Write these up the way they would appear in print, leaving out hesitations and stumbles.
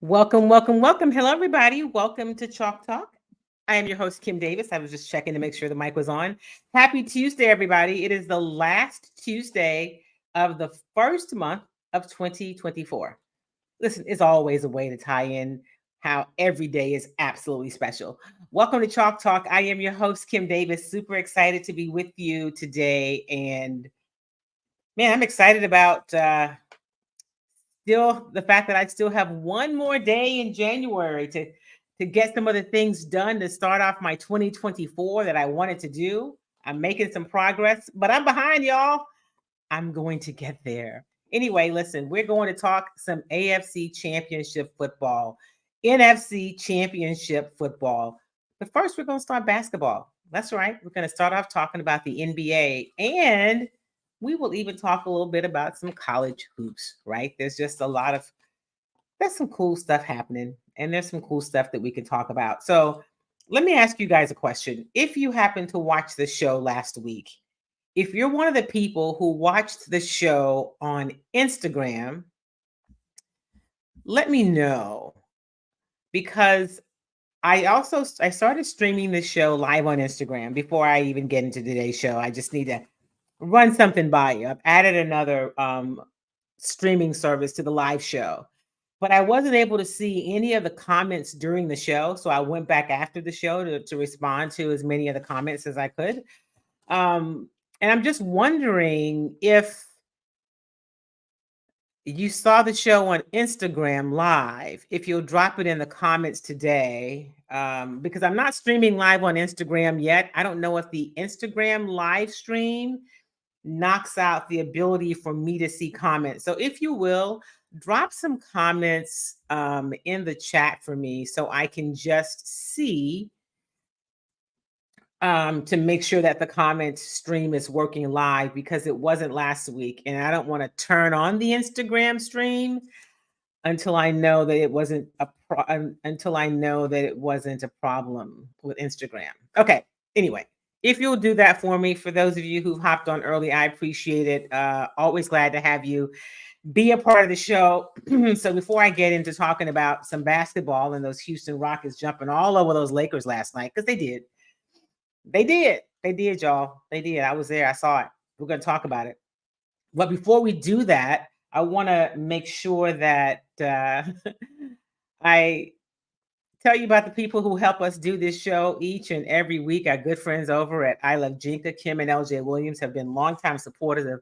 Welcome, welcome, welcome. Hello, everybody. Welcome to Chalk Talk. I am your host, Kim Davis. I was just checking to make sure the mic was on. Happy Tuesday, everybody. It is the last Tuesday of the first month of 2024. Listen, it's always a way to tie in how every day is absolutely special. Welcome to Chalk Talk. I am your host, Kim Davis. Super excited to be with you today. And man, I'm excited about still the fact that I still have one more day in January to get some of the things done to start off my 2024 that I wanted to do. I'm making some progress, but I'm behind, y'all. I'm going to get there. Anyway, listen, we're going to talk some AFC Championship football, NFC Championship football. But first, we're going to start basketball. That's right. We're going to start off talking about the NBA, and we will even talk a little bit about some college hoops, right? There's some cool stuff happening, and there's some cool stuff that we can talk about. So let me ask you guys a question. If you happen to watch the show last week, if you're one of the people who watched the show on Instagram, let me know, because I started streaming the show live on Instagram before I even get into today's show. I just need to run something by you. I've added another streaming service to the live show, but I wasn't able to see any of the comments during the show. So I went back after the show to respond to as many of the comments as I could. And I'm just wondering if you saw the show on Instagram live, if you'll drop it in the comments today, because I'm not streaming live on Instagram yet. I don't know if the Instagram live stream knocks out the ability for me to see comments. So if you will, drop some comments in the chat for me so I can just see to make sure that the comment stream is working live, because it wasn't last week. And I don't want to turn on the Instagram stream until I know that it wasn't a problem with Instagram. Okay. Anyway, if you'll do that for me, for those of you who've hopped on early, I appreciate it. Always glad to have you be a part of the show. So before I get into talking about some basketball and those Houston Rockets jumping all over those Lakers last night, because they did, y'all. They did. I was there. I saw it. We're going to talk about it. But before we do that, I want to make sure that I tell you about the people who help us do this show each and every week. Our good friends over at I Love Jinka, Kim and LJ Williams, have been longtime supporters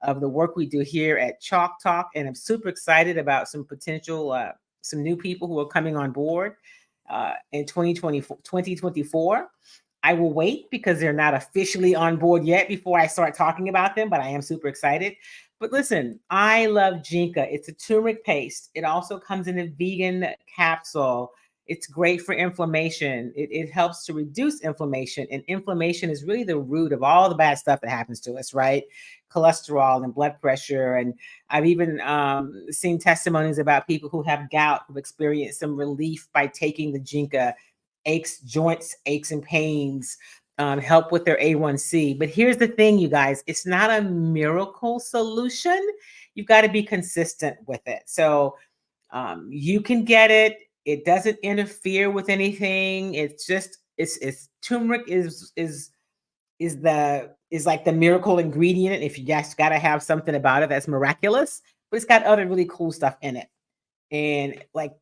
of the work we do here at Chalk Talk. And I'm super excited about some potential, some new people who are coming on board in 2024. I will wait because they're not officially on board yet before I start talking about them, but I am super excited. But listen, I Love Jinka. It's a turmeric paste. It also comes in a vegan capsule. It's great for inflammation. It helps to reduce inflammation. And inflammation is really the root of all the bad stuff that happens to us, right? Cholesterol and blood pressure. And I've even seen testimonies about people who have gout who've experienced some relief by taking the Jinka. Joints aches and pains, help with their A1C. But here's the thing, you guys, it's not a miracle solution. You've got to be consistent with it. So you can get it. It doesn't interfere with anything. It's turmeric is like the miracle ingredient. If you just got to have something about it that's miraculous, but it's got other really cool stuff in it. And like,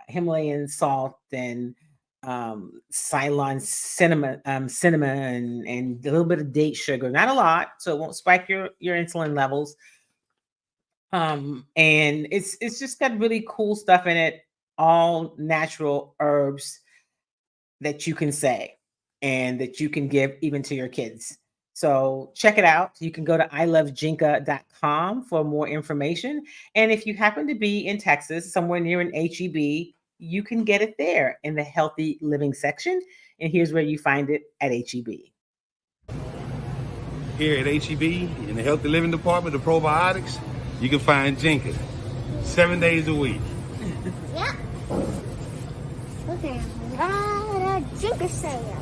Himalayan salt and Ceylon cinnamon and a little bit of date sugar, not a lot, so it won't spike your insulin levels. And it's just got really cool stuff in it, all natural herbs that you can say and that you can give even to your kids. So check it out. You can go to ilovejinka.com for more information. And if you happen to be in Texas, somewhere near an HEB, you can get it there in the healthy living section. And here's where you find it at HEB. Here at HEB, in the healthy living department, the probiotics, you can find Jinka 7 days a week. Yeah. Look at a Jinka sale.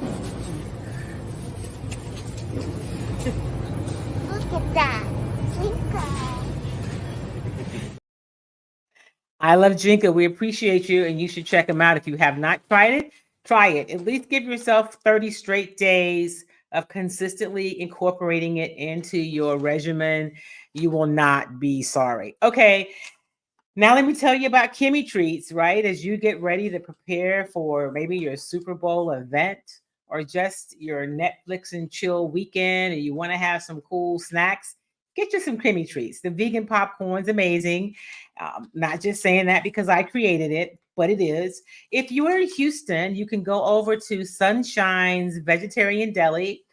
Look at that. Jinka. I love Jinka. We appreciate you, and you should check them out. If you have not tried it, try it. At least give yourself 30 straight days of consistently incorporating it into your regimen. You will not be sorry. Okay, now let me tell you about Kimmy Treats, right? As you get ready to prepare for maybe your Super Bowl event or just your Netflix and chill weekend and you want to have some cool snacks, get you some Kimmy Treats. The vegan popcorn's amazing. Not just saying that because I created it, but it is. If you are in Houston, you can go over to Sunshine's Vegetarian Deli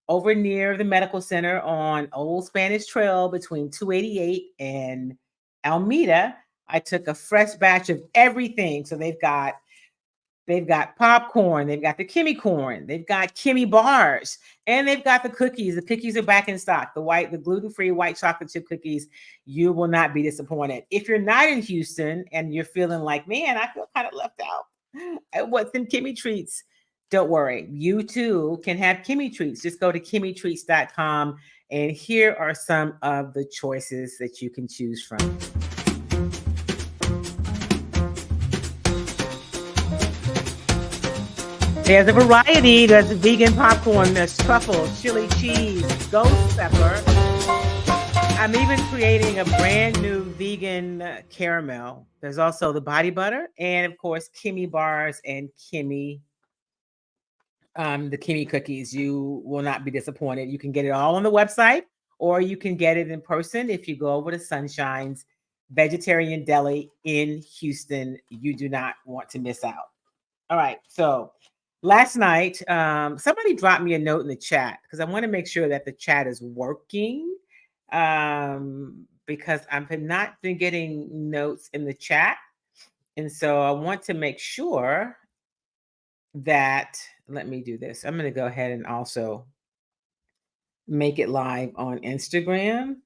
over near the medical center on Old Spanish Trail between 288 and Almeda. I took a fresh batch of everything. So they've got popcorn, they've got the Kimmy corn, they've got Kimmy bars, and they've got the cookies. The cookies are back in stock. The gluten-free white chocolate chip cookies. You will not be disappointed. If you're not in Houston and you're feeling like, man, I feel kind of left out at what's in Kimmy Treats, don't worry. You too can have Kimmy Treats. Just go to kimmytreats.com, and here are some of the choices that you can choose from. There's a variety. There's vegan popcorn, there's truffle, chili cheese, ghost pepper. I'm even creating a brand new vegan caramel. There's also the body butter, and of course, Kimmy bars and the Kimmy cookies. You will not be disappointed. You can get it all on the website, or you can get it in person if you go over to Sunshine's Vegetarian Deli in Houston. You do not want to miss out. All right, so last night, somebody dropped me a note in the chat because I want to make sure that the chat is working, because I've not been getting notes in the chat. And so I want to make sure that, let me do this. I'm going to go ahead and also make it live on Instagram,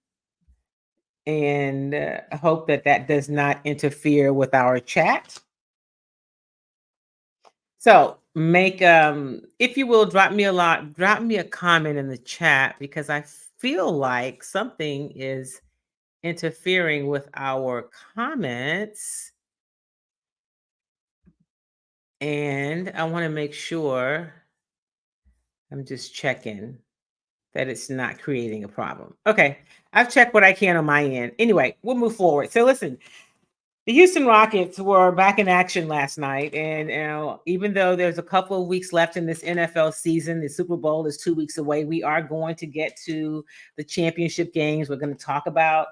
and I hope that that does not interfere with our chat. So make if you will, drop me a comment in the chat, because I feel like something is interfering with our comments, and I want to make sure, I'm just checking that it's not creating a problem. Okay, I've checked what I can on my end. Anyway, we'll move forward. So listen, the Houston Rockets were back in action last night, and even though there's a couple of weeks left in this NFL season, the Super Bowl is 2 weeks away. We are going to get to the championship games. We're going to talk about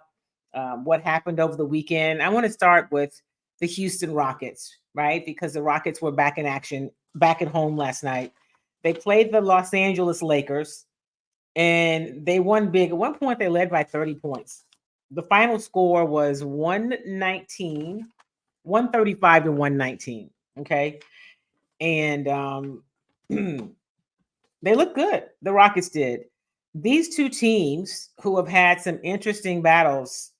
what happened over the weekend. I want to start with the Houston Rockets, right? Because the Rockets were back in action, back at home last night. They played the Los Angeles Lakers, and they won big. At one point, they led by 30 points. The final score was 135 to 119. Okay. And they look good. The Rockets did. These two teams, who have had some interesting battles,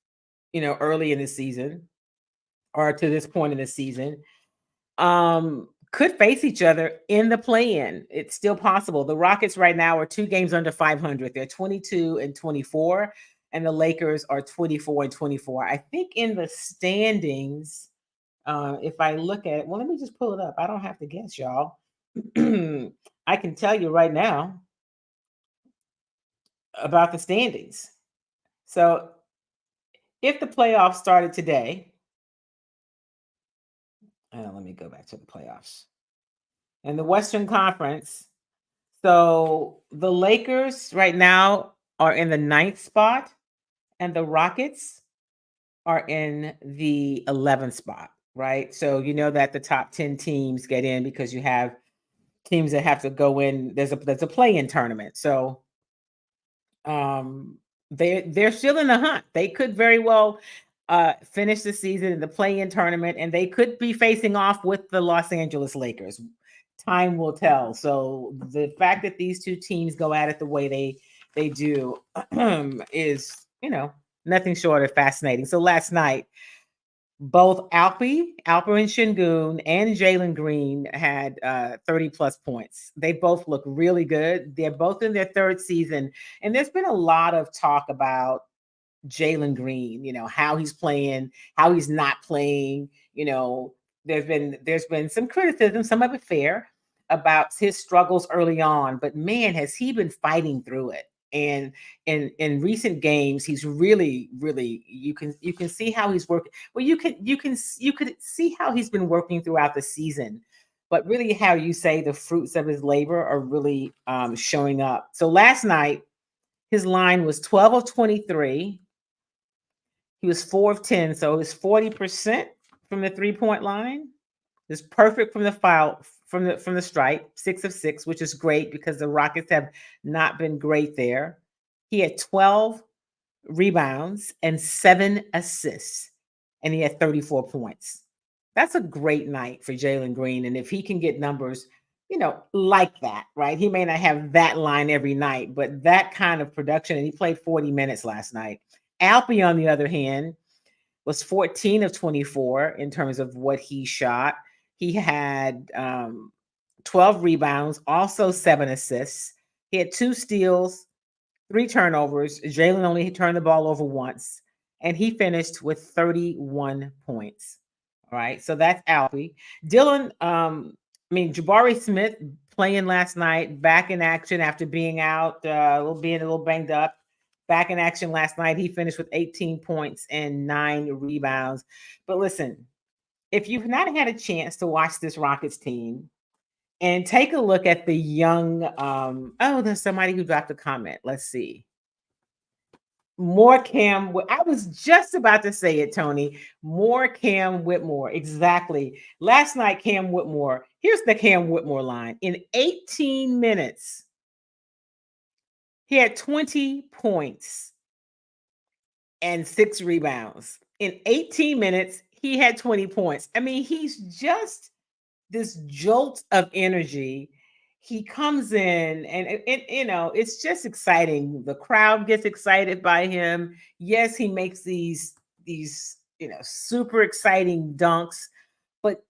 early in the season or to this point in the season, could face each other in the play-in. It's still possible. The Rockets right now are 2 games under 500. They're 22 and 24. And the Lakers are 24 and 24. I think in the standings, if I look at it, well, let me just pull it up. I don't have to guess, y'all. I can tell you right now about the standings. So if the playoffs started today, let me go back to the playoffs. And the Western Conference, so the Lakers right now are in the 9th spot, and the Rockets are in the 11th spot, right? So you know that the top 10 teams get in because you have teams that have to go in. There's a play-in tournament. So they're still in the hunt. They could very well finish the season in the play-in tournament, and they could be facing off with the Los Angeles Lakers. Time will tell. So the fact that these two teams go at it the way they do is, nothing short of fascinating. So last night, both Alperen Sengun and Jalen Green had 30 plus points. They both look really good. They're both in their 3rd season. And there's been a lot of talk about Jalen Green, how he's playing, how he's not playing. There's been some criticism, some of it fair, about his struggles early on, but man, has he been fighting through it. And in recent games, he's really, really, you can see how he's working. Well, you could see how he's been working throughout the season, but really how you say the fruits of his labor are really showing up. So last night, his line was 12 of 23. He was 4 of 10, so it was 40% from the 3-point line. It's perfect from the foul, from the stripe, 6 of 6, which is great because the Rockets have not been great there. He had 12 rebounds and 7 assists, and he had 34 points. That's a great night for Jalen Green. And if he can get numbers, like that, right? He may not have that line every night, but that kind of production, and he played 40 minutes last night. Alpy, on the other hand, was 14 of 24 in terms of what he shot. He had 12 rebounds, also 7 assists. He had 2 steals, 3 turnovers. Jalen only turned the ball over once, and he finished with 31 points. All right, so that's Alfie. Jabari Smith playing last night, back in action after being out, being a little banged up. Back in action last night. He finished with 18 points and 9 rebounds. But listen, if you've not had a chance to watch this Rockets team and take a look at the young, there's somebody who dropped a comment. Let's see. More Cam. I was just about to say it, Tony. More Cam Whitmore. Exactly. Last night, Cam Whitmore. Here's the Cam Whitmore line. In 18 minutes, he had 20 points and 6 rebounds. In 18 minutes, he had 20 points. I mean, he's just this jolt of energy. He comes in and it's just exciting. The crowd gets excited by him. Yes, he makes these super exciting dunks, but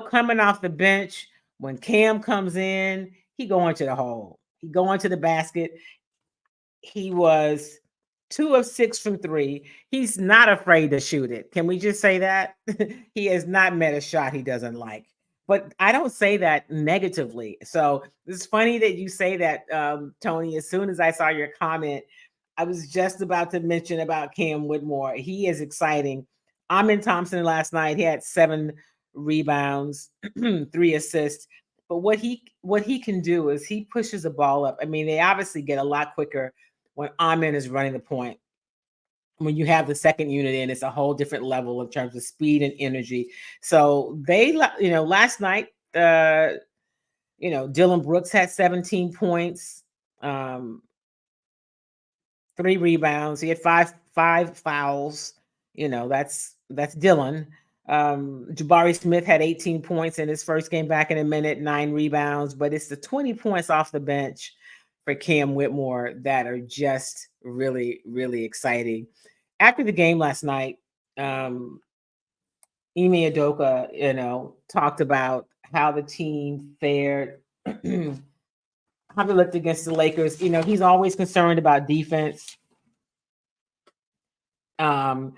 coming off the bench, when Cam comes in, he going to the hole. He going to the basket. He was 2 of 6 from 3. He's not afraid to shoot it. Can we just say that? He has not met a shot he doesn't like. But I don't say that negatively. So it's funny that you say that, Tony. As soon as I saw your comment, I was just about to mention about Cam Whitmore. He is exciting. Amin Thompson last night, he had 7 rebounds, 3 assists. But what he can do is he pushes the ball up. I mean, they obviously get a lot quicker when Amin is running the point. When you have the second unit in, it's a whole different level in terms of speed and energy. So they, last night, Dylan Brooks had 17 points, 3 rebounds. He had five fouls. That's Dylan. Jabari Smith had 18 points in his first game back in a minute, 9 rebounds, but it's the 20 points off the bench for Cam Whitmore that are just really, really exciting. After the game last night, Ime Udoka, talked about how the team fared, how they looked against the Lakers. He's always concerned about defense. And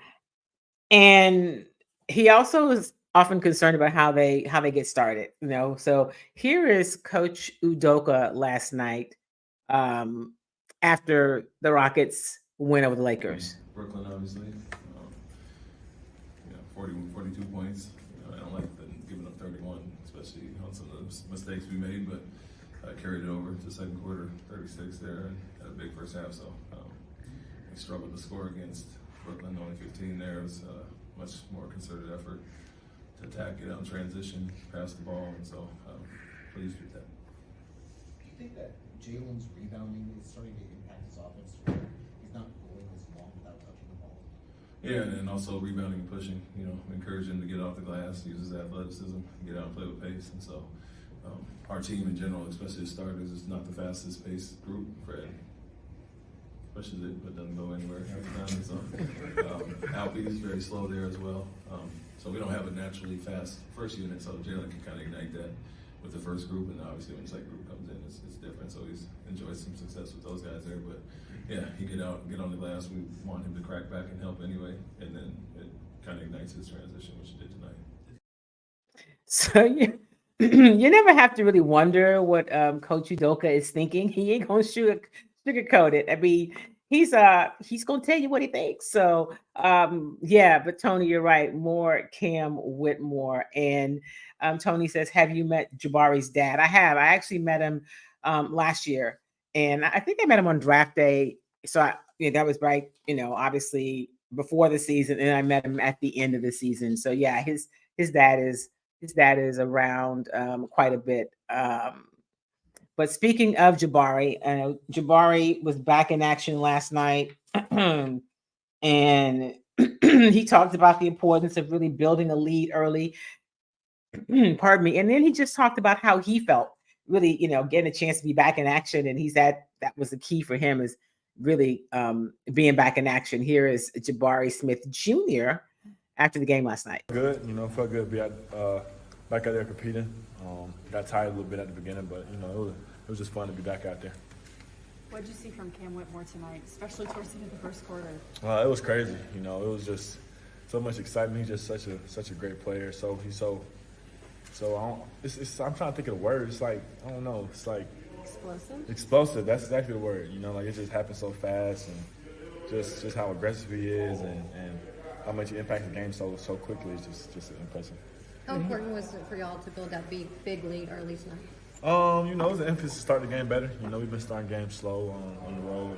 he also is often concerned about how they get started, So here is Coach Udoka last night after the Rockets win over the Lakers. Brooklyn, obviously. 42 points. I don't like giving up 31, especially on some of the mistakes we made, but I carried it over to the second quarter, 36 there, and had a big first half. So we struggled to score against Brooklyn, only 15 there. It was a much more concerted effort to attack, get out in transition, pass the ball, and so pleased with that. Do you think that Jalen's rebounding is starting to impact his offense? He's not going as long without touching the ball. Yeah, and also rebounding and pushing. Encourage him to get off the glass, use his athleticism, get out and play with pace. And so our team in general, especially the starters, is not the fastest paced group. Fred pushes it but doesn't go anywhere half the time. So Alpy is very slow there as well. So we don't have a naturally fast first unit, so Jalen can kind of ignite that with the first group, and obviously when the second group comes in, it's different. So he's enjoyed some success with those guys there, but yeah, he get on the glass. We want him to crack back and help anyway, and then it kind of ignites his transition, which it did tonight. So you never have to really wonder what Coach Udoka is thinking. He ain't gonna sugarcoat it. I mean, he's gonna tell you what he thinks. So yeah, but Tony, you're right. More Cam Whitmore. And Tony says, have you met Jabari's dad? I have. I actually met him last year, and I think I met him on draft day. So that was right, obviously before the season, and I met him at the end of the season. So yeah, his dad is around quite a bit. But speaking of Jabari, Jabari was back in action last night, and he talked about the importance of really building a lead early. Pardon me. And then he just talked about how he felt really, getting a chance to be back in action. And he said that was the key for him, is really being back in action. Here is Jabari Smith Jr. after the game last night. Good, felt good to be back out there competing. Got tired a little bit at the beginning, but it was just fun to be back out there. What did you see from Cam Whitmore tonight, especially towards the end of the first quarter? It was crazy. It was just so much excitement. He's just such a great player. I'm trying to think of the word. It's like, I don't know. It's like explosive. That's exactly the word. It just happened so fast, and just how aggressive he is, and how much he impacts the game so quickly is just impressive. How important was it for y'all to build that big lead early tonight? It was an emphasis to start the game better. We've been starting games slow on the road,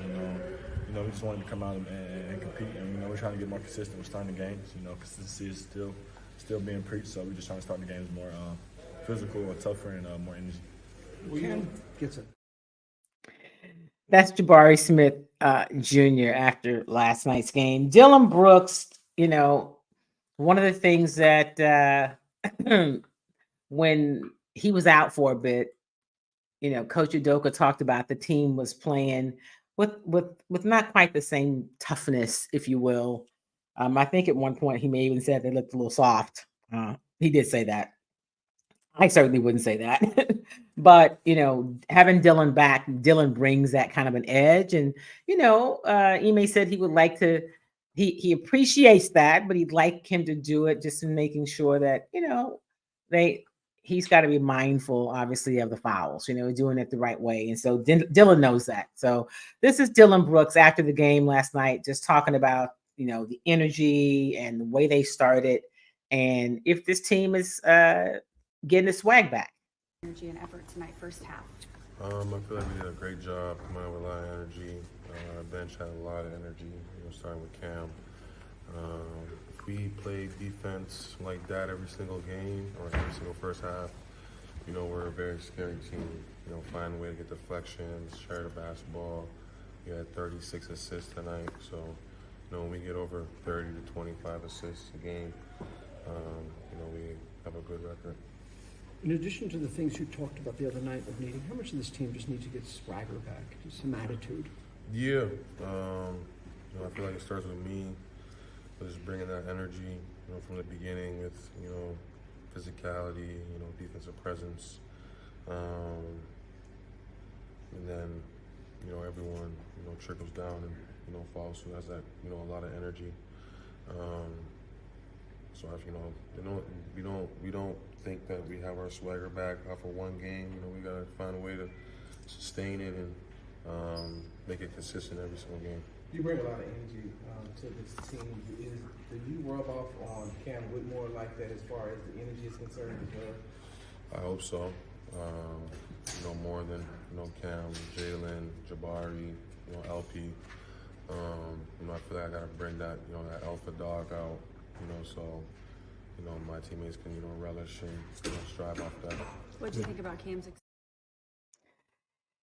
we just wanted to come out and compete, and we're trying to get more consistent with starting the games. Consistency is still being preached, so we're just trying to start the games more physical or tougher and more energy. Cam gets it. That's Jabari Smith Jr. after last night's game. Dylan Brooks, one of the things that when he was out for a bit, Coach Udoka talked about the team was playing with not quite the same toughness, if you will. I think at one point he may even said they looked a little soft. He did say that. I certainly wouldn't say that. But, having Dylan back, Dylan brings that kind of an edge. And, Ime said he would like to, he appreciates that, but he'd like him to do it just in making sure that, he's got to be mindful, obviously, of the fouls, doing it the right way. And so Dylan knows that. So this is Dylan Brooks after the game last night, just talking about, the energy and the way they started. And if this team is getting the swag back. Energy and effort tonight, first half. I feel like we did a great job coming out with a lot of energy. Our bench had a lot of energy, starting with Cam. If we play defense like that every single game or every single first half, we're a very scary team. Find a way to get deflections, share the basketball. We had 36 assists tonight, so when we get over 30 to 25 assists a game, we have a good record. In addition to the things you talked about the other night of needing, how much of this team just needs to get swagger back, just some attitude? Yeah, I feel like it starts with me, just bringing that energy, from the beginning with, physicality, defensive presence, and then, everyone, trickles down and, follows who has that, a lot of energy. So we don't think that we have our swagger back off of one game. We gotta find a way to sustain it and make it consistent every single game. You bring a lot of energy to this team. Do you rub off on Cam Whitmore like that as far as the energy is concerned as well? I hope so. More than Cam, Jalen, Jabari, LP. I feel like I gotta bring that that alpha dog out. So my teammates can relish and strive off that. What do you think about Cam's?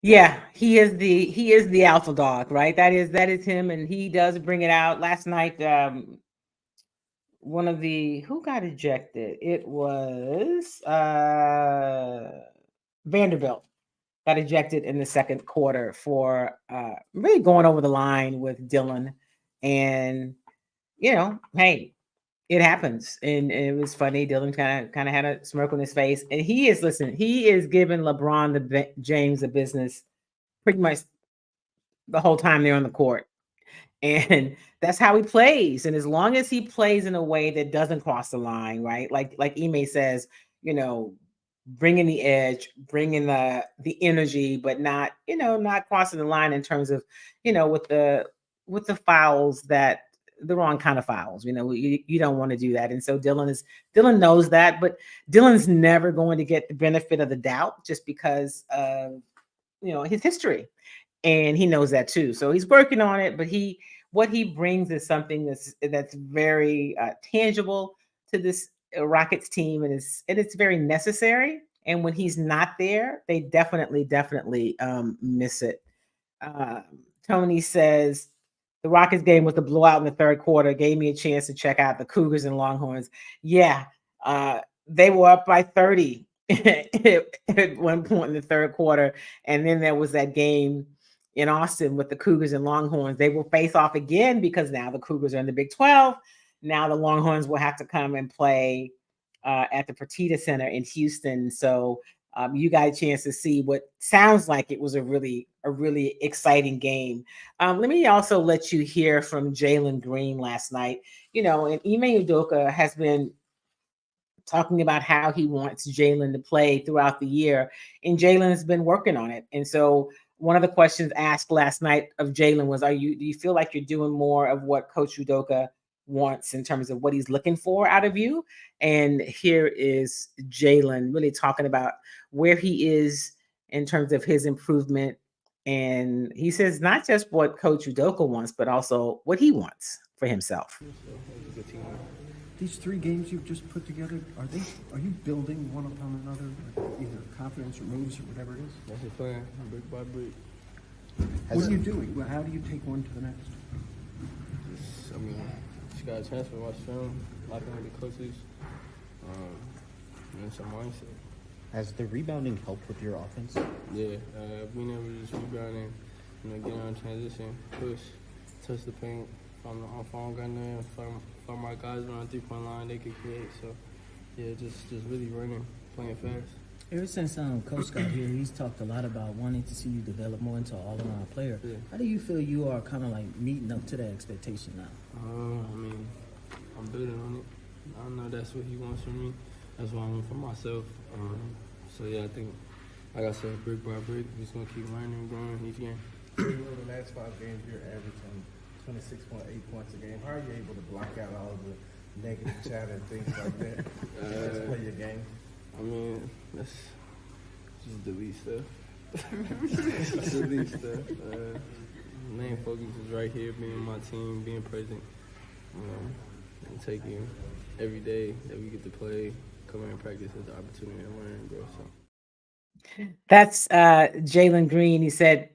Yeah, he is the alpha dog, right? That is him, and he does bring it out. Last night, who got ejected? It was Vanderbilt got ejected in the second quarter for really going over the line with Dylan, and hey, it happens, and it was funny. Dylan kind of had a smirk on his face, and he is giving LeBron James the business pretty much the whole time they're on the court. And that's how he plays. And as long as he plays in a way that doesn't cross the line, right? Like Ime says, you know, bringing the edge, bringing the energy, but not, not crossing the line in terms of, with the fouls, that the wrong kind of fouls. You don't want to do that. And so Dylan knows that, but Dylan's never going to get the benefit of the doubt just because of his history. And he knows that too. So he's working on it, but what he brings is something that's very tangible to this Rockets team, and it's very necessary. And when he's not there, they definitely miss it. Tony says the Rockets game was a blowout in the third quarter. Gave me a chance to check out the Cougars and Longhorns. Yeah, they were up by 30 at one point in the third quarter, and then there was that game in Austin with the Cougars and Longhorns. They will face off again because now the Cougars are in the Big 12. Now the Longhorns will have to come and play at the Fertitta Center in Houston. So you got a chance to see what sounds like it was a really exciting game. Let me also let you hear from Jalen Green last night. And Ime Udoka has been talking about how he wants Jalen to play throughout the year, and Jalen's been working on it. And so one of the questions asked last night of Jalen was, do you feel like you're doing more of what Coach Udoka wants in terms of what he's looking for out of you? And here is Jalen really talking about where he is in terms of his improvement. And he says not just what Coach Udoka wants, but also what he wants for himself. These 3 games you've just put together, are you building one upon another, like either confidence or moves or whatever it is? That's the plan, brick by brick. What are you doing? Well, how do you take one to the next? Just got a chance to watch film, locking with the coaches, and some mindset. Has the rebounding helped with your offense? Yeah, being able to just rebound and, get on transition, push, touch the paint. If I don't got nothing, if my guys are on 3-point line, they can create. So, yeah, just really running, playing fast. Ever since Coach got here, he's talked a lot about wanting to see you develop more into an all-around player. Yeah. How do you feel you are kind of like meeting up to that expectation now? I'm building on it. I know that's what he wants from me. That's what I want for myself. So, yeah, I think, like I said, brick by brick, we're just going to keep learning and growing each game. The last 5 games, you're averaging 26.8 points a game. How are you able to block out all of the negative chat and things like that? Just play your game. Let's just delete stuff. Delete stuff. Main focus is right here, being my team, being present, and taking every day that we get to play, come here and practice as an opportunity to learn and grow. So. That's Jalen Green. He said,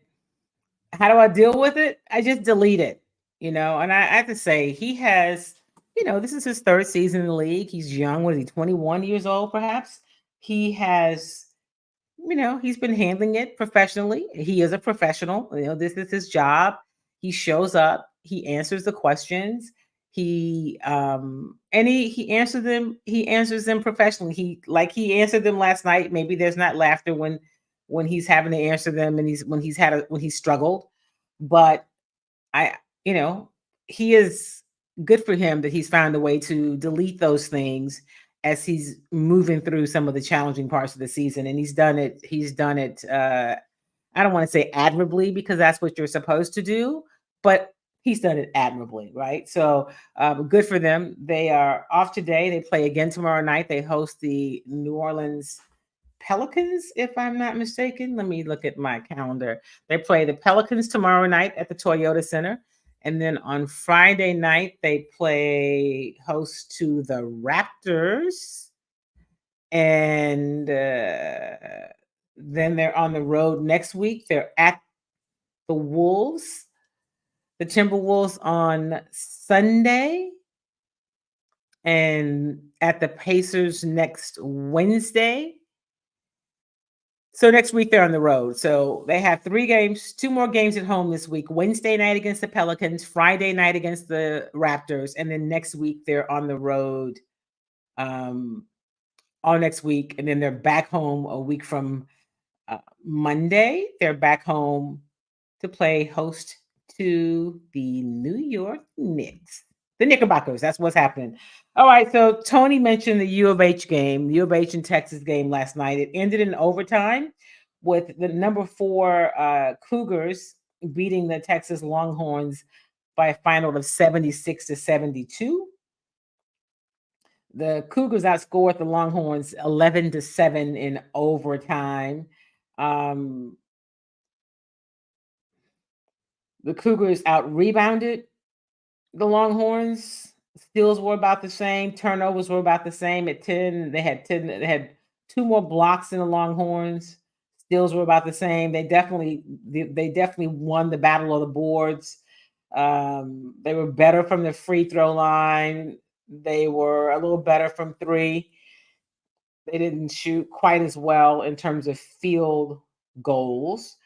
how do I deal with it? I just delete it. And I have to say, he has, this is his 3rd season in the league. He's young. What is he, 21 years old, perhaps? He has, he's been handling it professionally. He is a professional. This is his job. He shows up. He answers the questions. He answers them. He answers them professionally. He answered them last night. Maybe there's not laughter when he's having to answer them, and when he's struggled, but he is good for him that he's found a way to delete those things as he's moving through some of the challenging parts of the season. And he's done it. I don't want to say admirably, because that's what you're supposed to do, but he's done it admirably, right? So good for them. They are off today. They play again tomorrow night. They host the New Orleans Pelicans, if I'm not mistaken. Let me look at my calendar. They play the Pelicans tomorrow night at the Toyota Center. And then on Friday night, they play host to the Raptors. And then they're on the road next week. They're at the Wolves, the Timberwolves on Sunday, and at the Pacers next Wednesday. So next week they're on the road. So they have 3 games, 2 more games at home this week. Wednesday night against the Pelicans, Friday night against the Raptors, and then next week they're on the road all next week, and then they're back home a week from Monday. They're back home to play host to the New York Knicks. The Knickerbockers, that's what's happening. All right, so Tony mentioned the U of H game, the U of H and Texas game last night. It ended in overtime with the number 4 Cougars beating the Texas Longhorns by a final of 76-72. The Cougars outscored the Longhorns 11-7 in overtime. The Cougars out rebounded the Longhorns. Steals were about the same. Turnovers were about the same at 10. They had 10. They had 2 more blocks than the Longhorns. Steals were about the same. They definitely won the battle of the boards. They were better from the free throw line. They were a little better from 3. They didn't shoot quite as well in terms of field goals,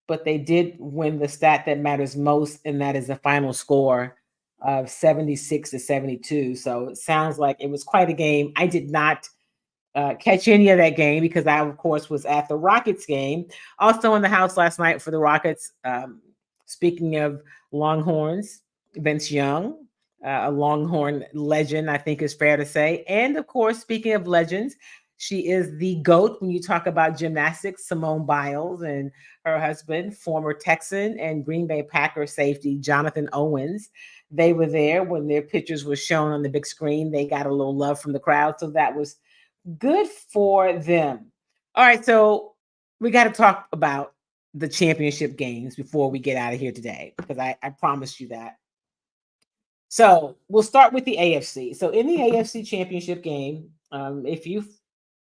but they did win the stat that matters most, and that is the final score of 76-72. So it sounds like it was quite a game. I did not catch any of that game because I, of course, was at the Rockets game. Also in the house last night for the Rockets. Speaking of Longhorns, Vince Young, a Longhorn legend, I think is fair to say. And of course, speaking of legends, she is the GOAT when you talk about gymnastics, Simone Biles, and her husband, former Texan and Green Bay Packer safety, Jonathan Owens. They were there when their pictures were shown on the big screen. They got a little love from the crowd, so that was good for them. All right, so we got to talk about the championship games before we get out of here today, because I promised you that. So we'll start with the AFC. So in the AFC championship game, if you've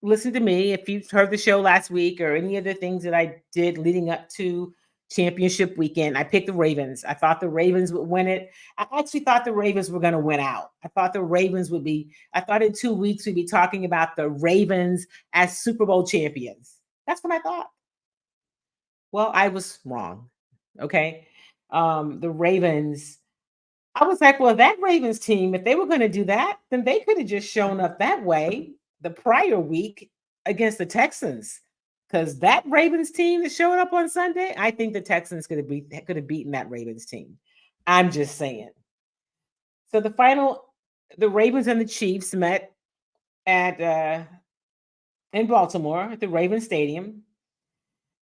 listened to me, if you've heard the show last week or any of the things that I did leading up to championship weekend, I picked the Ravens. I thought the Ravens would win it. I actually thought the Ravens were going to win out. I thought in 2 weeks we'd be talking about the Ravens as Super Bowl champions. That's what I thought. Well, I was wrong. Okay. The Ravens, I was like, well, that Ravens team, if they were going to do that, then they could have just shown up that way the prior week against the Texans. Because that Ravens team that showed up on Sunday, I think the Texans could have beaten that Ravens team. I'm just saying. So the Ravens and the Chiefs met in Baltimore at the Ravens Stadium.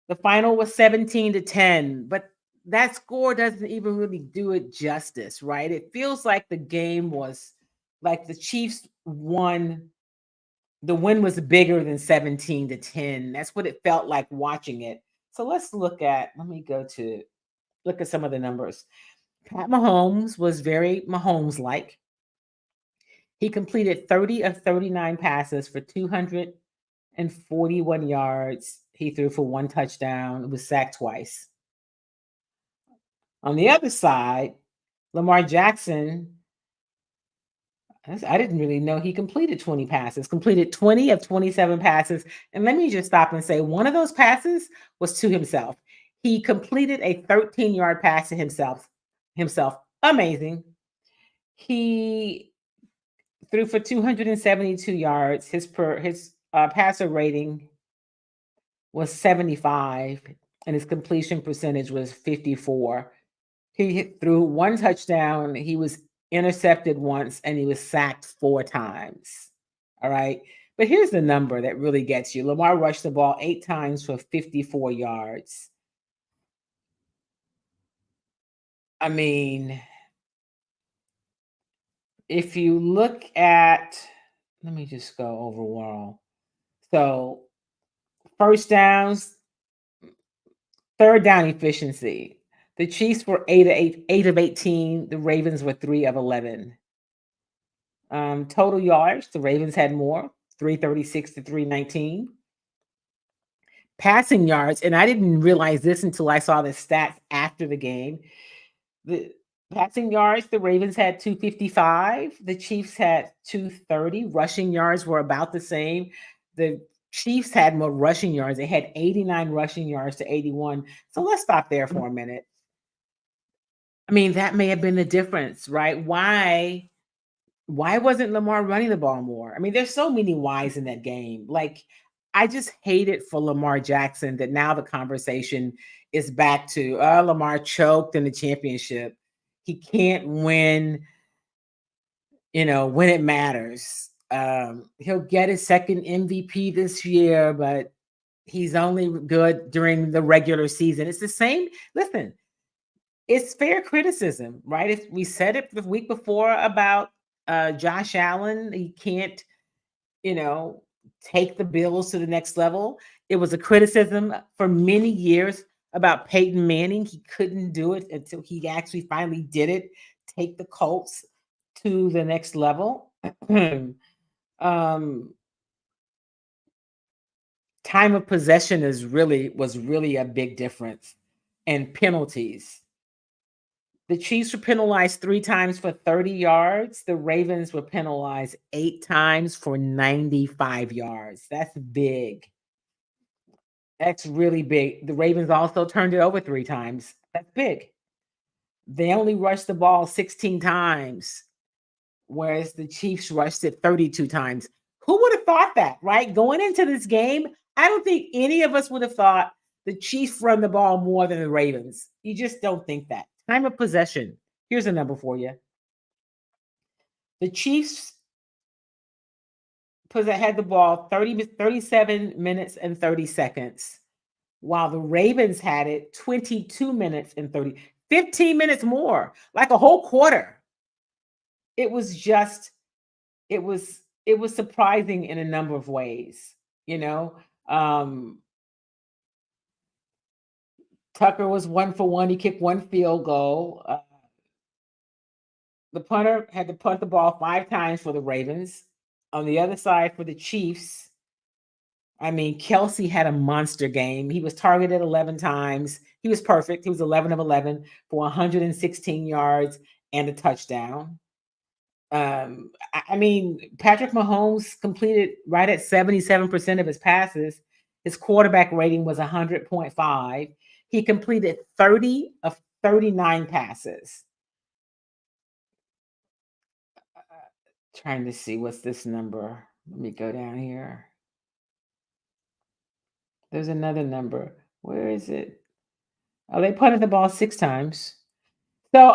The final was 17-10, but that score doesn't even really do it justice, right? It feels like the game was like the Chiefs won. The win was bigger than 17-10. That's what it felt like watching it. So let me look at some of the numbers. Pat Mahomes was very Mahomes-like. He completed 30 of 39 passes for 241 yards. He threw for 1 touchdown. It was sacked twice. On the other side, Lamar Jackson, I didn't really know he completed 20 passes, completed 20 of 27 passes. And let me just stop and say one of those passes was to himself. He completed a 13-yard pass to himself. Amazing. He threw for 272 yards. His passer rating was 75, and his completion percentage was 54. He threw 1 touchdown. He was intercepted once, and he was sacked 4 times. All right. But here's the number that really gets you. Lamar rushed the ball 8 times for 54 yards. I mean, if you look at, let me just go overall. So first downs, third down efficiency. The Chiefs were 8 of 18. The Ravens were 3 of 11. Total yards, the Ravens had more, 336 to 319. Passing yards, and I didn't realize this until I saw the stats after the game. The passing yards, the Ravens had 255. The Chiefs had 230. Rushing yards were about the same. The Chiefs had more rushing yards. They had 89 rushing yards to 81. So let's stop there for a minute. I mean, that may have been the difference, right? Why wasn't Lamar running the ball more? I mean, there's so many whys in that game. Like, I just hate it for Lamar Jackson that now the conversation is back to Lamar choked in the championship. He can't win, when it matters. He'll get his second MVP this year, but he's only good during the regular season. It's the same. Listen, it's fair criticism, right? If we said it the week before about Josh Allen, he can't, take the Bills to the next level. It was a criticism for many years about Peyton Manning. He couldn't do it until he actually finally did it, take the Colts to the next level. um, time of possession was really a big difference, and penalties. The Chiefs were penalized 3 times for 30 yards. The Ravens were penalized 8 times for 95 yards. That's big. That's really big. The Ravens also turned it over 3 times. That's big. They only rushed the ball 16 times, whereas the Chiefs rushed it 32 times. Who would have thought that, right? Going into this game, I don't think any of us would have thought the Chiefs run the ball more than the Ravens. You just don't think that. Time of possession. Here's a number for you. The Chiefs had the ball 37 minutes and 30 seconds, while the Ravens had it 22 minutes and 15 minutes more, like a whole quarter. It was surprising in a number of ways, Tucker was 1 for 1. He kicked 1 field goal. The punter had to punt the ball 5 times for the Ravens. On the other side for the Chiefs, Kelsey had a monster game. He was targeted 11 times. He was perfect. He was 11 of 11 for 116 yards and a touchdown. Patrick Mahomes completed right at 77% of his passes. His quarterback rating was 100.5. He completed 30 of 39 passes. Trying to see what's this number. Let me go down here. There's another number. Where is it? Oh, they punted the ball 6 times. So,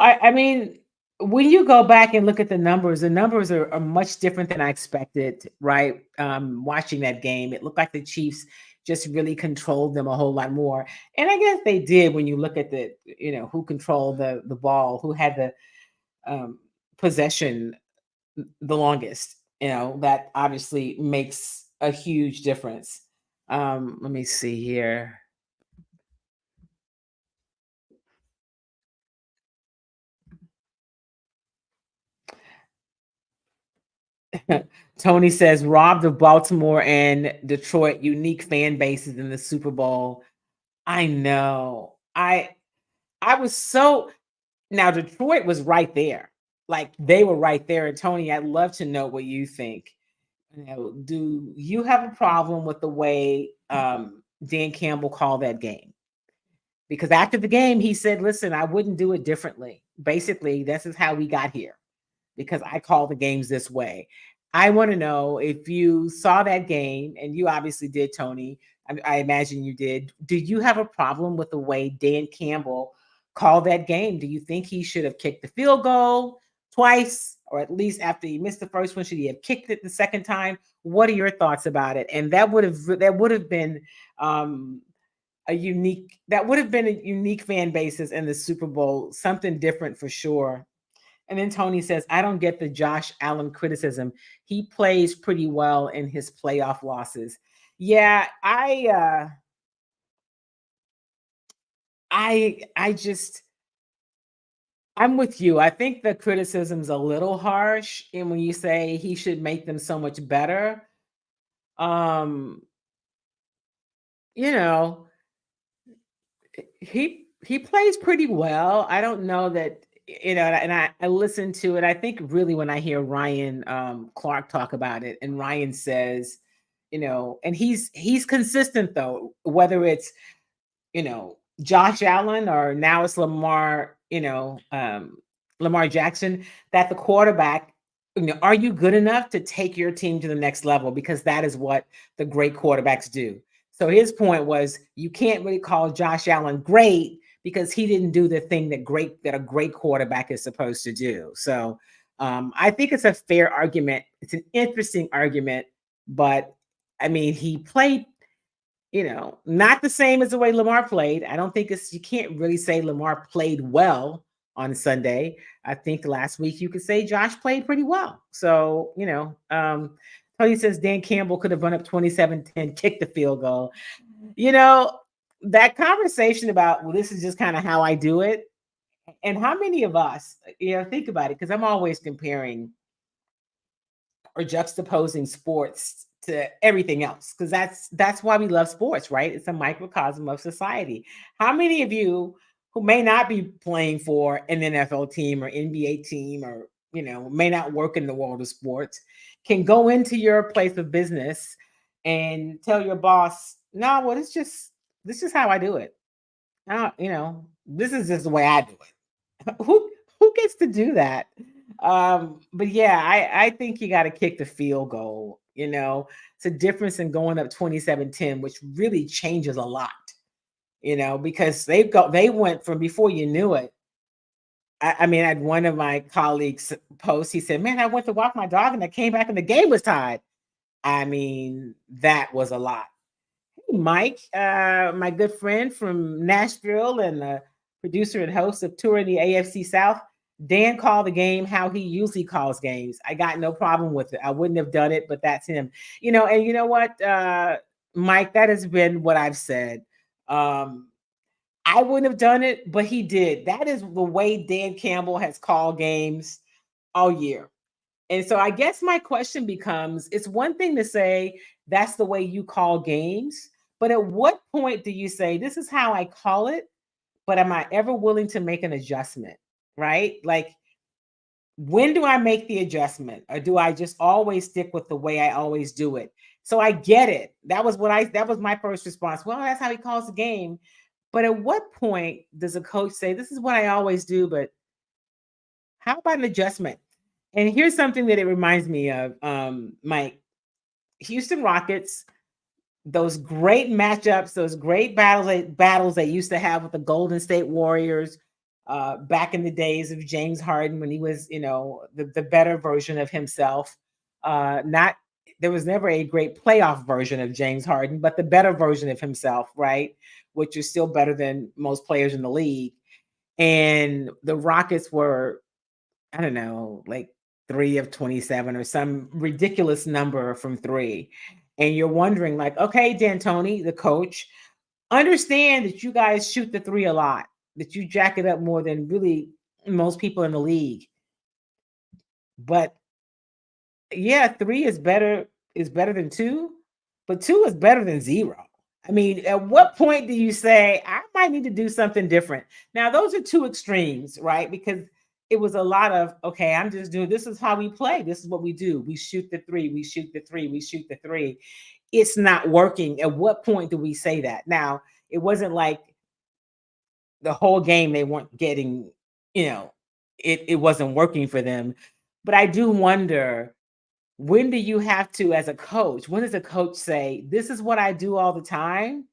when you go back and look at the numbers are much different than I expected, right? Watching that game, it looked like the Chiefs just really controlled them a whole lot more. And I guess they did when you look at the, who controlled the ball, who had the possession the longest. That obviously makes a huge difference. Let me see here. Tony says, robbed of Baltimore and Detroit unique fan bases in the Super Bowl. I know. I was so now Detroit was right there. Like they were right there. And Tony, I'd love to know what you think. Do you have a problem with the way Dan Campbell called that game? Because after the game, he said, listen, I wouldn't do it differently. Basically, this is how we got here because I call the games this way. I want to know if you saw that game, and you obviously did, Tony. I imagine you did. Did you have a problem with the way Dan Campbell called that game? Do you think he should have kicked the field goal twice, or at least after he missed the first one, should he have kicked it the second time? What are your thoughts about it? And that would have been a unique fan basis in the Super Bowl, something different for sure. And then Tony says, I don't get the Josh Allen criticism. He plays pretty well in his playoff losses. Yeah, I'm with you. I think the criticism's a little harsh. And when you say he should make them so much better, he plays pretty well. I don't know that, and I listen to it. I think really when I hear Ryan Clark talk about it, and Ryan says, and he's consistent though, whether it's, Josh Allen or now it's Lamar, Lamar Jackson, that the quarterback are you good enough to take your team to the next level? Because that is what the great quarterbacks do. So his point was, you can't really call Josh Allen great because he didn't do the thing that a great quarterback is supposed to do. So I think it's a fair argument. It's an interesting argument, but I mean, he played, not the same as the way Lamar played. I don't think you can't really say Lamar played well on Sunday. I think last week you could say Josh played pretty well. So, Tony says Dan Campbell could have run up 27-10, kicked the field goal. That conversation about, well, this is just kind of how I do it. And how many of us, think about it, because I'm always comparing or juxtaposing sports to everything else, because that's why we love sports, right? It's a microcosm of society. How many of you who may not be playing for an NFL team or NBA team, or may not work in the world of sports, can go into your place of business and tell your boss, no, well, this is how I do it. This is just the way I do it. Who gets to do that? But yeah, I think you got to kick the field goal. It's a difference in going up 27-10, which really changes a lot. Because they went from, before you knew it. I mean, I had one of my colleagues post. He said, "Man, I went to walk my dog and I came back and the game was tied." I mean, that was a lot. Hey, Mike, my good friend from Nashville and the producer and host of Touring the AFC South. Dan called the game how he usually calls games. I got no problem with it. I wouldn't have done it, but that's him. And you know what, Mike, that has been what I've said. I wouldn't have done it, but he did. That is the way Dan Campbell has called games all year. And so I guess my question becomes, it's one thing to say that's the way you call games, but at what point do you say, this is how I call it, but am I ever willing to make an adjustment, right? Like, when do I make the adjustment, or do I just always stick with the way I always do it? So I get it. That was my first response. Well, that's how he calls the game. But at what point does a coach say, this is what I always do, but how about an adjustment? And here's something that it reminds me of, Mike. Houston Rockets, those great matchups, those great battles they used to have with the Golden State Warriors back in the days of James Harden, when he was, the better version of himself. There was never a great playoff version of James Harden, but the better version of himself, right? Which is still better than most players in the league. And the Rockets were, I don't know, like 3 of 27 or some ridiculous number from 3. And you're wondering, like, okay, D'Antoni, the coach, understand that you guys shoot the 3 a lot, that you jack it up more than really most people in the league. But yeah, 3 is better than 2, but 2 is better than 0. I mean, at what point do you say, I might need to do something different? Now, those are two extremes, right? Because it was a lot of, okay, I'm just doing, this is how we play. This is what we do. We shoot the 3, we shoot the 3, we shoot the 3. It's not working. At what point do we say that? Now, it wasn't like the whole game they weren't getting, it wasn't working for them. But I do wonder, when do you have to, as a coach, when does a coach say, this is what I do all the time?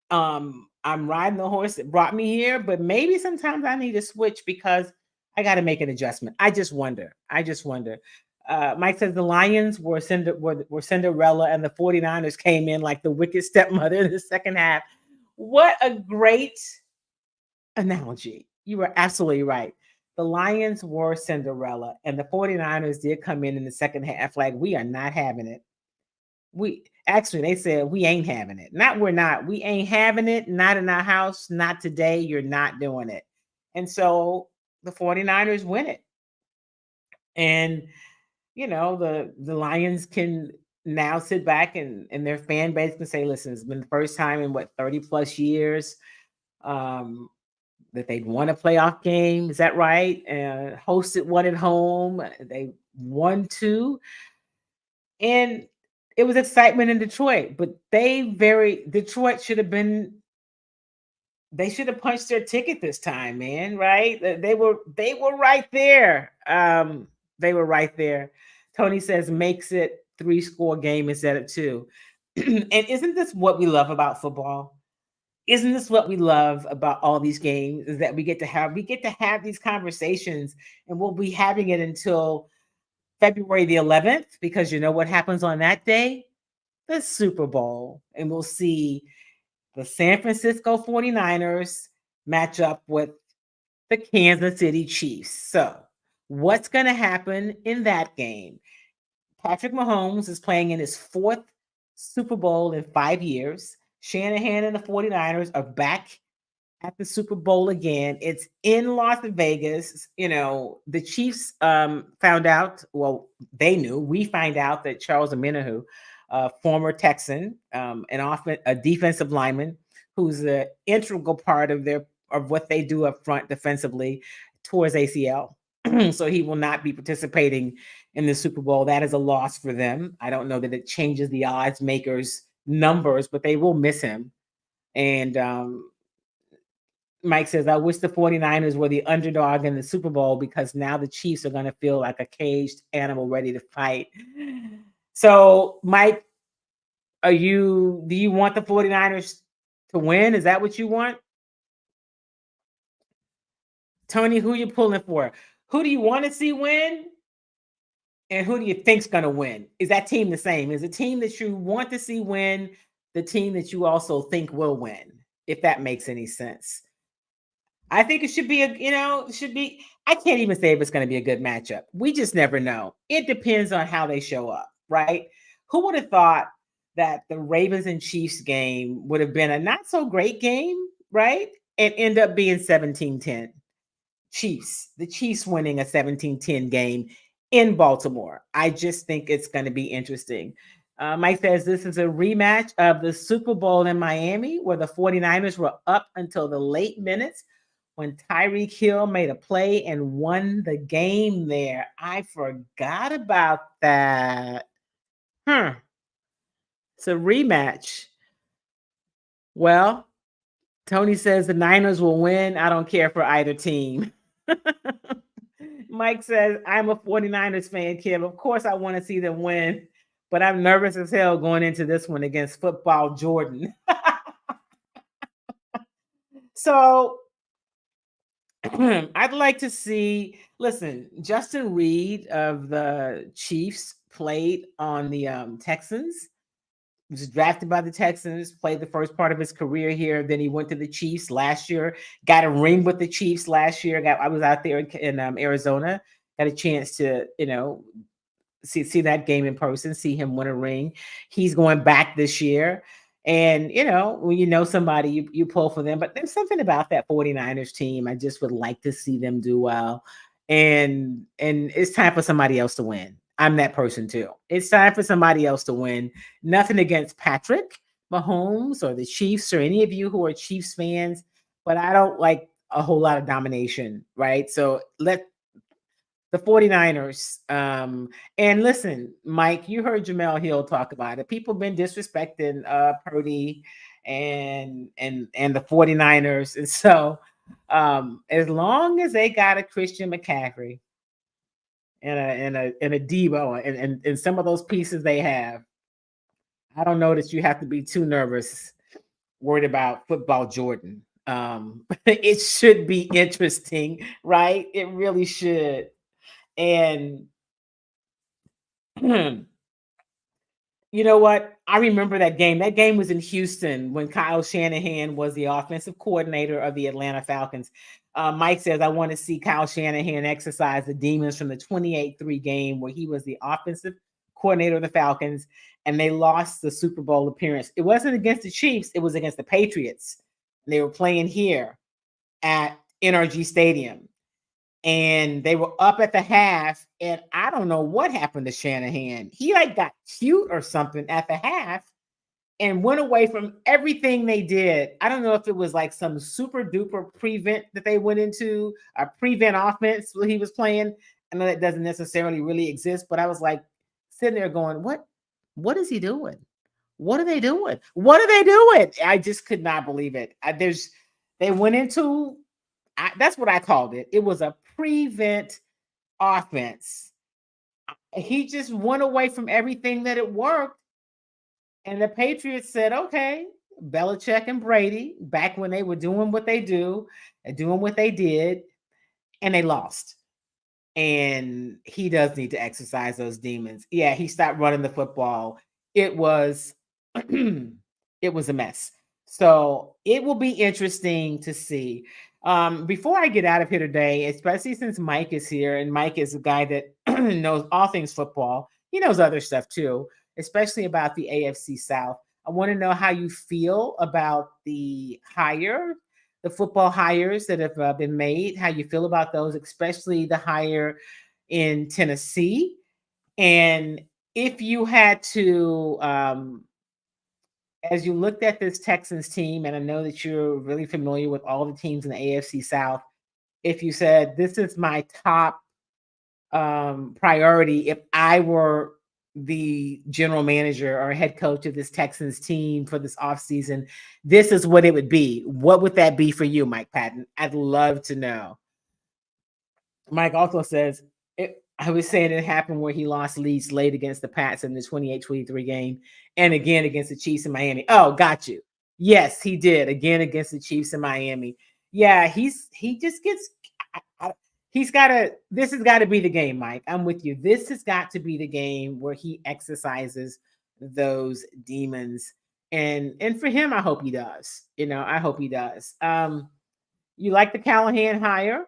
I'm riding the horse that brought me here, but maybe sometimes I need to switch because I got to make an adjustment. I just wonder. Mike says the Lions were Cinderella and the 49ers came in like the wicked stepmother in the second half. What a great analogy. You were absolutely right. The Lions were Cinderella, and the 49ers did come in the second half like, we are not having it. They said, we ain't having it. Not we're not. We ain't having it. Not in our house. Not today. You're not doing it. And so the 49ers win it. And, the Lions can now sit back and their fan base can say, listen, it's been the first time in 30 plus years that they'd won a playoff game. Is that right? Hosted one at home. They won 2. And it was excitement in Detroit, but Detroit should have punched their ticket this time, man, right? They were right there. They were right there. Tony says makes it 3-score game instead of 2. And isn't this what we love about football? Isn't this what we love about all these games? Is that we get to have these conversations, and we'll be having it until February the 11th, because you know what happens on that day? The Super Bowl. And we'll see the San Francisco 49ers match up with the Kansas City Chiefs. So, what's going to happen in that game? Patrick Mahomes is playing in his 4th Super Bowl in 5 years. Shanahan and the 49ers are back at the Super Bowl again. It's in Las Vegas. You know, the Chiefs found out, well, they knew, we find out that Charles Omenihu, former Texan, a defensive lineman who's an integral part of what they do up front defensively, towards ACL. So he will not be participating in the Super Bowl. That is a loss for them. I don't know that it changes the odds makers numbers, but they will miss him. And Mike says, I wish the 49ers were the underdog in the Super Bowl, because now the Chiefs are going to feel like a caged animal ready to fight. So, Mike, do you want the 49ers to win? Is that what you want? Tony, who you pulling for? Who do you want to see win? And who do you think's going to win? Is that team the same? Is the team that you want to see win the team that you also think will win? If that makes any sense. I think it should be I can't even say if it's going to be a good matchup. We just never know. It depends on how they show up, right? Who would have thought that the Ravens and Chiefs game would have been a not so great game, right? And end up being 17-10. The Chiefs winning a 17-10 game in Baltimore. I just think it's going to be interesting. Mike says this is a rematch of the Super Bowl in Miami, where the 49ers were up until the late minutes when Tyreek Hill made a play and won the game there. I forgot about that. It's a rematch. Well, Tony says the Niners will win. I don't care for either team. Mike says, I'm a 49ers fan, Kim. Of course I want to see them win, but I'm nervous as hell going into this one against Football Jordan. So I'd like to see, listen, Justin Reed of the Chiefs played on the Texans. He was drafted by the Texans, played the first part of his career here. Then he went to the Chiefs last year, got a ring with the Chiefs last year. I was out there in Arizona, got a chance to, see that game in person, see him win a ring. He's going back this year. And, when you know somebody, you pull for them. But there's something about that 49ers team. I just would like to see them do well. And it's time for somebody else to win. I'm that person too. It's time for somebody else to win. Nothing against Patrick Mahomes or the Chiefs or any of you who are Chiefs fans, but I don't like a whole lot of domination, right? So let the 49ers, and listen, Mike, you heard Jamel Hill talk about it. People have been disrespecting Purdy and the 49ers. And so as long as they got a Christian McCaffrey and a Debo and some of those pieces they have, I don't know that you have to be too nervous, worried about Football Jordan. It should be interesting, right? It really should. And you know what? I remember that game. That game was in Houston when Kyle Shanahan was the offensive coordinator of the Atlanta Falcons. Mike says, I want to see Kyle Shanahan exercise the demons from the 28-3 game where he was the offensive coordinator of the Falcons, and they lost the Super Bowl appearance. It wasn't against the Chiefs. It was against the Patriots. And they were playing here at NRG Stadium. And they were up at the half, and I don't know what happened to Shanahan. He got cute or something at the half and went away from everything they did. I don't know if it was like some super duper prevent that they went into, a prevent offense that he was playing. I know that doesn't necessarily really exist, but I was like sitting there going, what is he doing? What are they doing? What are they doing? I just could not believe it. They went into, that's what I called it. It was a prevent offense. he just went away from everything that it worked. And the Patriots said, okay, Belichick and Brady, back when they were doing what they do and doing what they did, and they lost. And he does need to exercise those demons. Yeah, he stopped running the football. It was it was a mess. So it will be interesting to see. Before I get out of here today, especially since Mike is here, and Mike is a guy that knows all things football. He knows other stuff too, especially about the AFC South. I want to know how you feel about the football hires that have been made, how you feel about those, especially the hire in Tennessee. And if you had to, as you looked at this Texans team, and I know that you're really familiar with all the teams in the AFC South, if you said, this is my top priority, if I were the general manager or head coach of this Texans team for this offseason, this is what it would be. What would that be for you, Mike Patton? I'd love to know. Mike also says, I was saying it happened where he lost leads late against the Pats in the 28-23 game and again against the Chiefs in Miami. Oh, got you. Yes, he did. Again against the Chiefs in Miami. Yeah, he just gets this has got to be the game, Mike. I'm with you. This has got to be the game where he exercises those demons. And for him, I hope he does. I hope he does. You like the Callahan hire?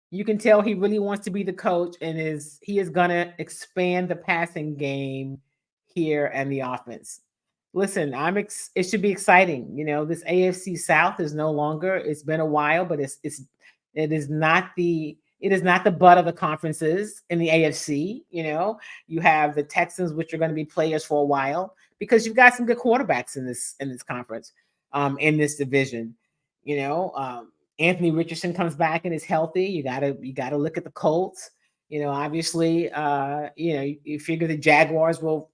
You can tell he really wants to be the coach and he is going to expand the passing game here and the offense. Listen, it should be exciting. This AFC South is no longer, it's been a while, but it is not the butt of the conferences in the AFC. You have the Texans, which are going to be players for a while because you've got some good quarterbacks in this conference, in this division. Anthony Richardson comes back and is healthy. You gotta look at the Colts. Obviously, you figure the Jaguars will,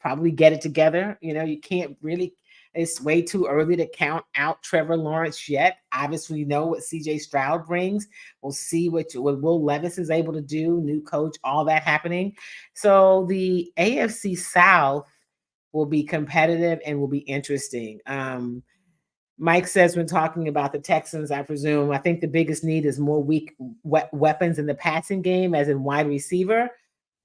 probably get it together. You can't really. It's way too early to count out Trevor Lawrence yet. Obviously, we know what CJ Stroud brings. We'll see what Will Levis is able to do. New coach, all that happening. So the AFC South will be competitive and will be interesting. Mike says when talking about the Texans, I think the biggest need is more weak weapons in the passing game, as in wide receiver,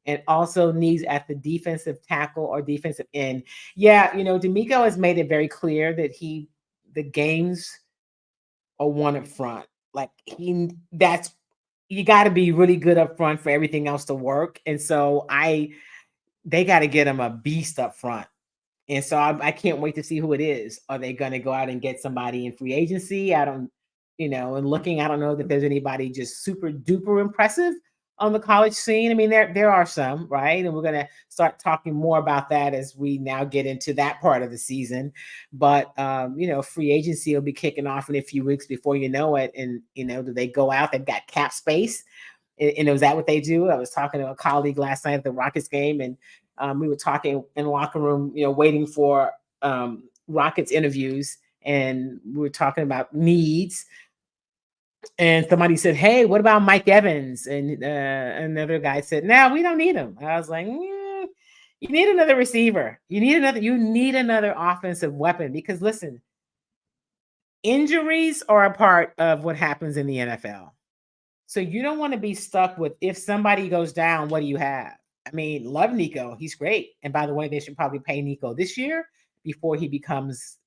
and also needs at the defensive tackle or defensive end. Yeah, D'Amico has made it very clear that the games are won up front. Like you got to be really good up front for everything else to work. And so they got to get him a beast up front. And so I can't wait to see who it is. Are they going to go out and get somebody in free agency? I don't know that there's anybody just super duper impressive on the college scene. I mean, there are some, right? And we're going to start talking more about that as we now get into that part of the season. But, free agency will be kicking off in a few weeks before you know it. And, do they go out? They've got cap space. And is that what they do? I was talking to a colleague last night at the Rockets game, and we were talking in the locker room, waiting for Rockets interviews, and we were talking about needs. And somebody said, "Hey, what about Mike Evans?" And another guy said, "No, we don't need him." I was like, "You need another receiver. You need another offensive weapon because listen, injuries are a part of what happens in the NFL. So you don't want to be stuck with if somebody goes down, what do you have?" I mean, love Nico. He's great. And by the way, they should probably pay Nico this year before he gets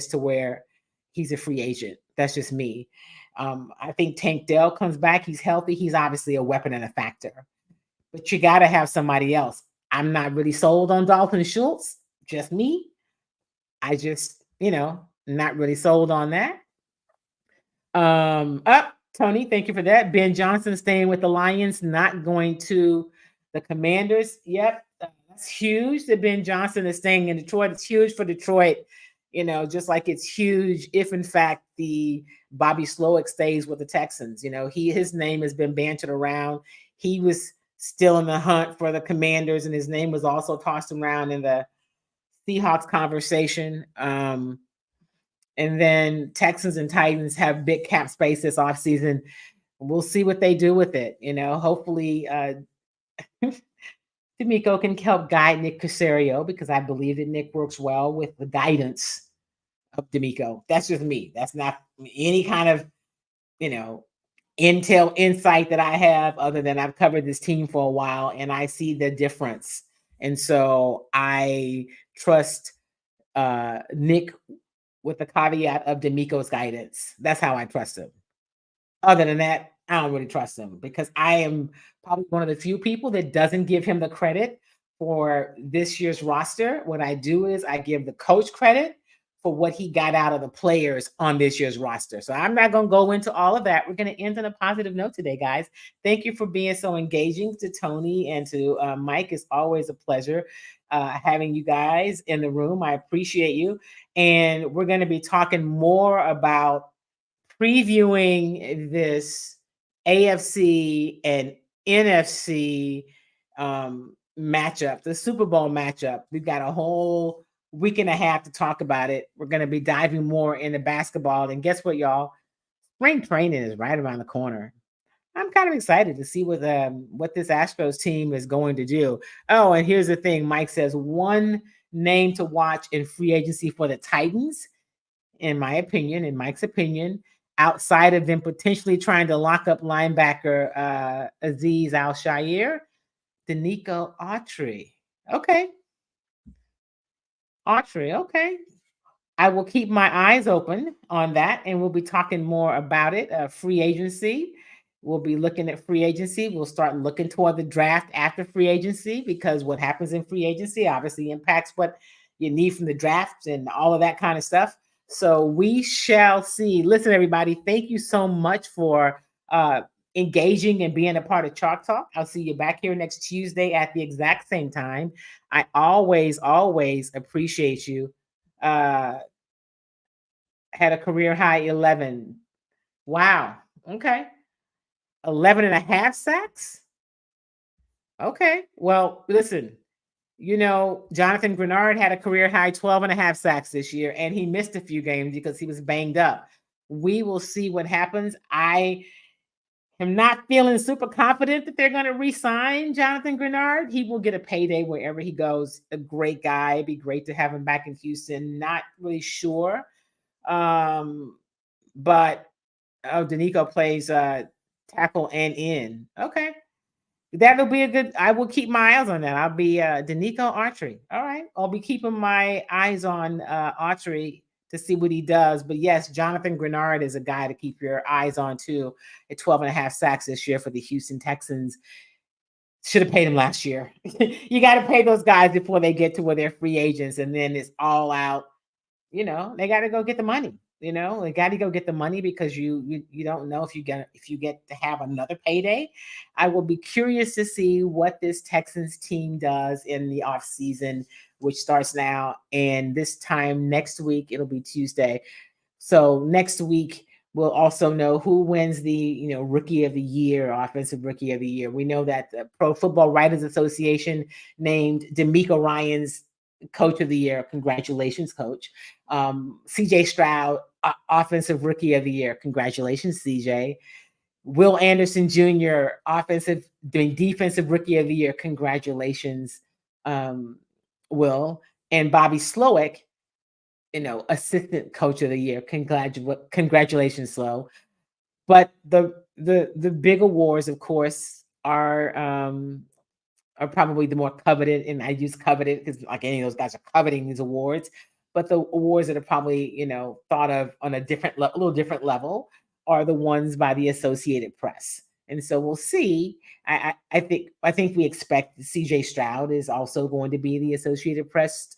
to where he's a free agent. That's just me. I think Tank Dell comes back. He's healthy. He's obviously a weapon and a factor. But you got to have somebody else. I'm not really sold on Dalton Schultz. Just me. I just, not really sold on that. Tony, thank you for that. Ben Johnson staying with the Lions, not going to the Commanders. Yep, that's huge that Ben Johnson is staying in Detroit. It's huge for Detroit, just like it's huge if, in fact, the Bobby Slowick stays with the Texans. His name has been bantered around. He was still in the hunt for the Commanders, and his name was also tossed around in the Seahawks conversation. And then Texans and Titans have big cap space this offseason. we'll see what they do with it. Hopefully D'Amico can help guide Nick Casario, because I believe that Nick works well with the guidance of D'Amico. That's just me. That's not any kind of, intel insight that I have, other than I've covered this team for a while and I see the difference. And so I trust Nick with the caveat of D'Amico's guidance. That's how I trust him. Other than that, I don't really trust him, because I am probably one of the few people that doesn't give him the credit for this year's roster. What I do is I give the coach credit for what he got out of the players on this year's roster. So I'm not going to go into all of that. We're going to end on a positive note today, guys. Thank you for being so engaging, to Tony and to Mike. It's always a pleasure having you guys in the room. I appreciate you. And we're going to be talking more about previewing this AFC and NFC matchup, the Super Bowl matchup. We've got a whole week and a half to talk about it. We're going to be diving more into basketball. And guess what, y'all? Spring training is right around the corner. I'm kind of excited to see what this Astros team is going to do. Oh, and here's the thing. Mike says one name to watch in free agency for the Titans, in my opinion, in Mike's opinion, outside of them potentially trying to lock up linebacker Azeez Al-Shaair, Denico Autry. Okay. Autry, okay. I will keep my eyes open on that, and we'll be talking more about it. Free agency. We'll be looking at free agency. We'll start looking toward the draft after free agency, because what happens in free agency obviously impacts what you need from the draft and all of that kind of stuff. So we shall see. Listen, everybody, thank you so much for engaging and being a part of Chalk Talk. I'll see you back here next Tuesday at the exact same time. I always appreciate you. Had a career high 11. Wow. Okay. 11 and a half sacks. Okay. Well, listen, Jonathan Grenard had a career high 12 and a half sacks this year, and he missed a few games because he was banged up. We will see what happens. I am not feeling super confident that they're going to re-sign Jonathan Grenard. He will get a payday wherever he goes. A great guy. It'd be great to have him back in Houston. Not really sure. But Denico plays tackle and in. Okay. That'll be a good, I will keep my eyes on that. I'll be Denico Autry. All right. I'll be keeping my eyes on Autry to see what he does. But yes, Jonathan Grenard is a guy to keep your eyes on too. At 12 and a half sacks this year for the Houston Texans. Should have paid him last year. You got to pay those guys before they get to where they're free agents, and then it's all out. They got to go get the money. They got to go get the money, because you don't know if you get to have another payday. I will be curious to see what this Texans team does in the off season, which starts now, and this time next week it'll be Tuesday. So next week we'll also know who wins the Rookie of the Year, Offensive Rookie of the Year. We know that the Pro Football Writers Association named DeMeco Ryans Coach of the Year. Congratulations, Coach. CJ Stroud, Offensive Rookie of the Year. Congratulations, CJ. Will Anderson Jr., Defensive Rookie of the Year. Congratulations, Will. And Bobby Slowick, Assistant Coach of the Year. Congratulations, Slow. But the big awards, of course, are probably the more coveted, and I use coveted because like any of those guys are coveting these awards. But the awards that are probably thought of on a little different level are the ones by the Associated Press. And so we'll see. I think we expect CJ Stroud is also going to be the Associated Press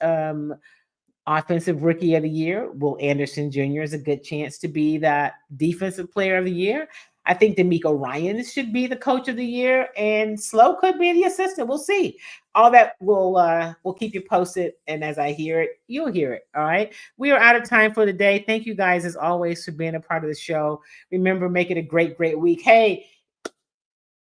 Offensive Rookie of the Year. Will Anderson Jr. is a good chance to be that Defensive Player of the Year. I think DeMeco Ryans should be the Coach of the Year, and Slow could be the assistant. We'll see. All that we'll keep you posted, and as I hear it, you'll hear it. All right. We are out of time for the day. Thank you guys as always for being a part of the show. Remember, make it a great week. Hey,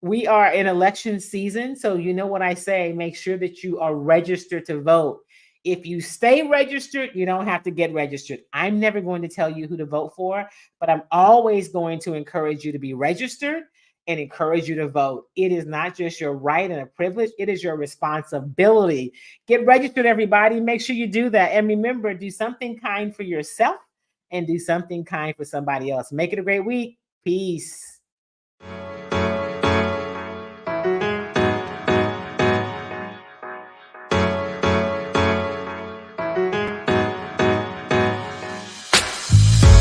we are in election season, so you know what I say. Make sure that you are registered to vote. If you stay registered, you don't have to get registered. I'm never going to tell you who to vote for, but I'm always going to encourage you to be registered and encourage you to vote. It is not just your right and a privilege, it is your responsibility. Get registered, everybody. Make sure you do that. And remember, do something kind for yourself and do something kind for somebody else. Make it a great week. Peace.